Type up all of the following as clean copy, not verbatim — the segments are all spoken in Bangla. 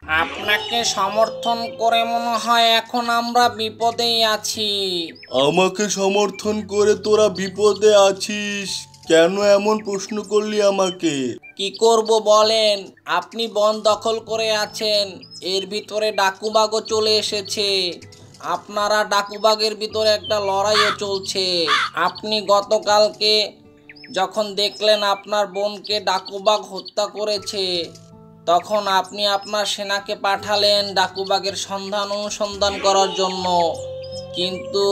আপনাকে সমর্থন করে মনে হয় এখন আমরা বিপদেই আছি। আমাকে সমর্থন করে তোরা বিপদে আছিস কেন? এমন প্রশ্ন করলি আমাকে? কি করব বলেন, আপনি বন দখল করে আছেন, এর ভিতরে ডাকুবাগও চলে এসেছে। আপনারা ডাকুবাগের ভিতরে একটা লড়াইও চলছে। আপনি গতকালকে যখন দেখলেন আপনার বোনকে ডাকুবাগ হত্যা করেছে, তখন আপনি আপনার সেনাকে পাঠালেন ডাকুবাগের অনুসন্ধান করার জন্য। কিন্তু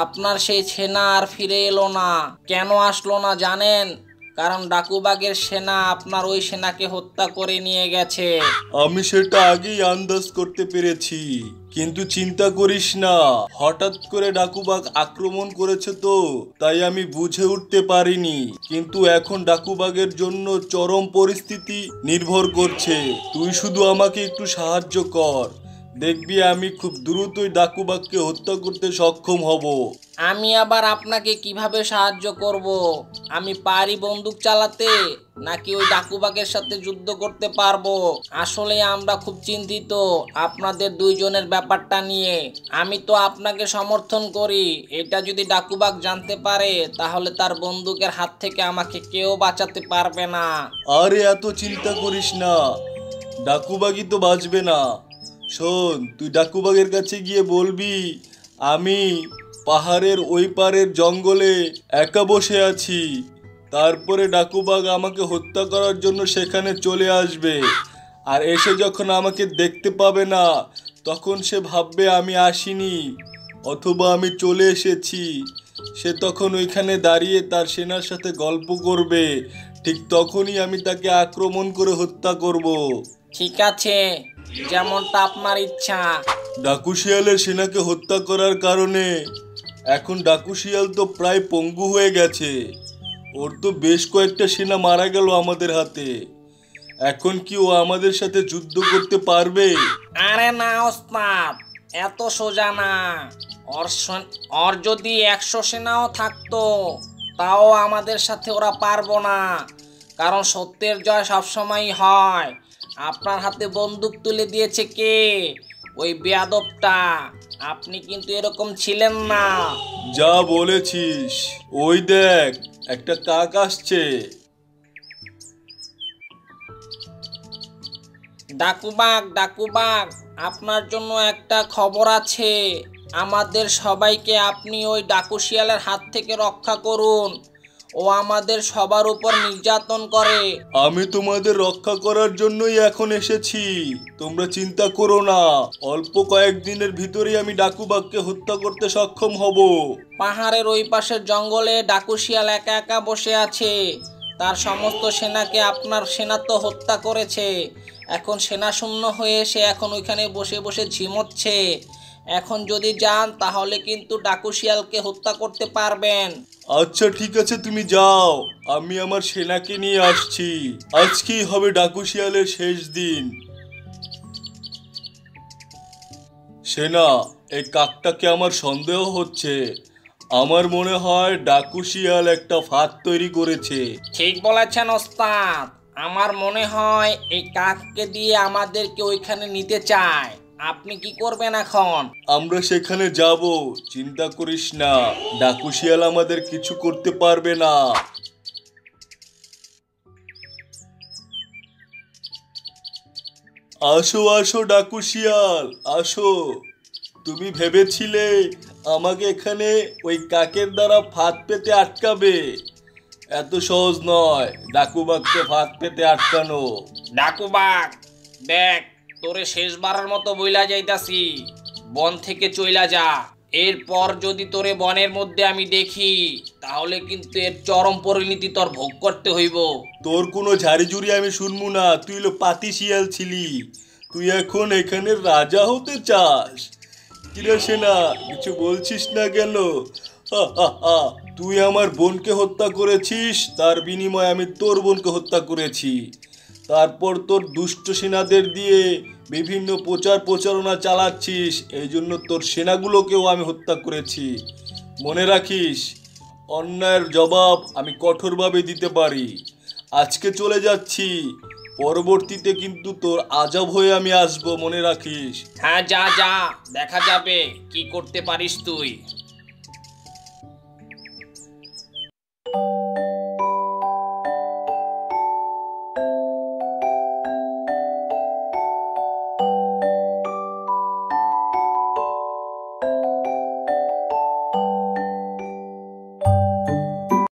আপনার সেই সেনা আর ফিরে এলো না। কেন আসলো না জানেন? কারণ ডাকুবাগের সেনা আপনার ওই সেনাকে হত্যা করে নিয়ে গেছে। আমি সেটা আগেই আন্দাজ করতে পেরেছি, কিন্তু চিন্তা করিস না, হঠাৎ করে ডাকুবাগ আক্রমণ করেছে তো তাই আমি বুঝে উঠতে পারিনি। কিন্তু এখন ডাকুবাগের জন্য চরম পরিস্থিতি নির্ভর করছে। তুই শুধু আমাকে একটু সাহায্য কর, দেখবি আমি খুব দ্রুতই ডাকুবাগকে হত্যা করতে সক্ষম হব। আমি আবার আপনাকে কিভাবে সাহায্য করব? আমি পারি বন্দুক চালাতে, নাকি ওই ডাকুবাগের সাথে যুদ্ধ করতে পারবো? আসলে আমরা খুব চিন্তিত আপনাদের দুইজনের ব্যাপারটা নিয়ে। আমি তো আপনাকে সমর্থন করি, এটা যদি ডাকুবাগ জানতে পারে তাহলে তার বন্দুকের হাত থেকে আমাকে কেউ বাঁচাতে পারবে না। আরে এত চিন্তা করিস না, ডাকুবাগই তো বাঁচবে না। শোন, তুই ডাকুবাগের কাছে গিয়ে বলবি আমি পাহাড়ের ওই পারের জঙ্গলে একা বসে আছি। তারপরে ডাকুবাগ আমাকে হত্যা করার জন্য সেখানে চলে আসবে। আর এসে যখন আমাকে দেখতে পাবে না, তখন সে ভাববে আমি আসিনি অথবা আমি চলে এসেছি। সে তখন ওইখানে দাঁড়িয়ে তার সেনার সাথে গল্প করবে। ঠিক তখনই আমি তাকে আক্রমণ করে হত্যা করব। ঠিক আছে, যেমনটা আপনার ইচ্ছা। ডাকু শিয়ালের সেনাকে হত্যা করার কারণে এখন ডাকু শিয়াল তো প্রায় পঙ্গু হয়ে গেছে। ওর তো বেশ কয়েকটা সেনা মারা গেল আমাদের হাতে। এখন কি ও আমাদের সাথে যুদ্ধ করতে পারবে? আরে না ওস্তাদ, এত সোজা না। ওর যদি 100 সেনাও থাকতো তাও আমাদের সাথে ওরা পারবো না। কারণ সত্যের জয় সবসময়ই হয়। আপনার হাতে বন্দুক তুলে দিয়েছে কে? ওই বেয়াদবটা। আপনি কিন্তু এরকম ছিলেন না। যা বলেছিস, ওই দেখ একটা কাক আসছে। ডাকুবাগ, ডাকুবাগ, আপনার জন্য একটা খবর আছে। আমাদের সবাইকে আপনি ওই ডাকু শিয়ালের হাত থেকে রক্ষা করুন। ও আমাদের সবার উপর নির্যাতন করে। আমি তোমাদের রক্ষা করার জন্যই এখন এসেছি, তোমরা চিন্তা করো না। অল্প কয়েকদিনের ভিতরেই আমি ডাকুবাগকে হত্যা করতে সক্ষম হব। পাহাড়ের ওই পাশের জঙ্গলে ডাকু শিয়াল একা একা বসে আছে। তার সমস্ত সেনাকে আপনার সেনা তো হত্যা করেছে। এখন সেনা শূন্য হয়ে সে এখন ওইখানে বসে বসে ঝিমোচ্ছে। এখন যদি যান তাহলে কিন্তু ডাকু শিয়ালকে হত্যা করতে পারবেন। আচ্ছা ঠিক আছে, তুমি যাও, আমি আমার সেনাকে নিয়ে আসছি। আজকেই হবে ডাকু শিয়ালের শেষ দিন। সেনা, এই কাকটাকে আমার সন্দেহ হচ্ছে। আমার মনে হয় ডাকু শিয়াল একটা ফাঁদ তৈরি করেছে। ঠিক বলেছেন ওস্তাদ। আমার মনে হয় এই কাককে দিয়ে আমাদেরকে ওইখানে নিতে চায়। আপনি কি করবেন এখন? আমরা সেখানে যাব, চিন্তা করিস না, ডাকু শিয়াল আমাদের কিছু করতে পারবে না। আসো আসো ডাকু শিয়াল, আসো। তুমি ভেবেছিলে আমাকে এখানে ওই কাকের দ্বারা ফাঁদ পেতে আটকাবে? এত সহজ নয় ডাকুবাগকে ফাঁদ পেতে আটকানো। ডাকুবাগ, দেখ, তোরে শেষবারের মতো বইলা যাইতাছি, বন থেকে চইলা যা। এরপর যদি তোরে বনের মধ্যে আমি দেখি তাহলে কিন্তু এর চরম পরিণতি তোর ভোগ করতে হইব। তোর কোনো ঝাড়িঝুড়ি আমি শুনবো না। তুই হলো পাতি শিয়াল ছিলি, তুই এখন এখানের রাজা হতে চাস? কিরে সেনা, কিছু বলছিস না কেন? হা, হা, হা। তুই আমার বোনকে হত্যা করেছিস, তার বিনিময়ে আমি তোর বোনকে হত্যা করেছি। তারপর তোর দুষ্ট সেনাদের দিয়ে বিভিন্ন প্রচারণা চালাচ্ছিস, এই জন্য তোর সেনাগুলোকেও আমি হত্যা করেছি। মনে রাখিস, অন্যায়ের জবাব আমি কঠোরভাবে দিতে পারি। আজকে চলে যাচ্ছি, পরবর্তীতে কিন্তু তোর আজব হয়ে আমি আসবো, মনে রাখিস। হ্যাঁ যা যা, দেখা যাবে কি করতে পারিস তুই।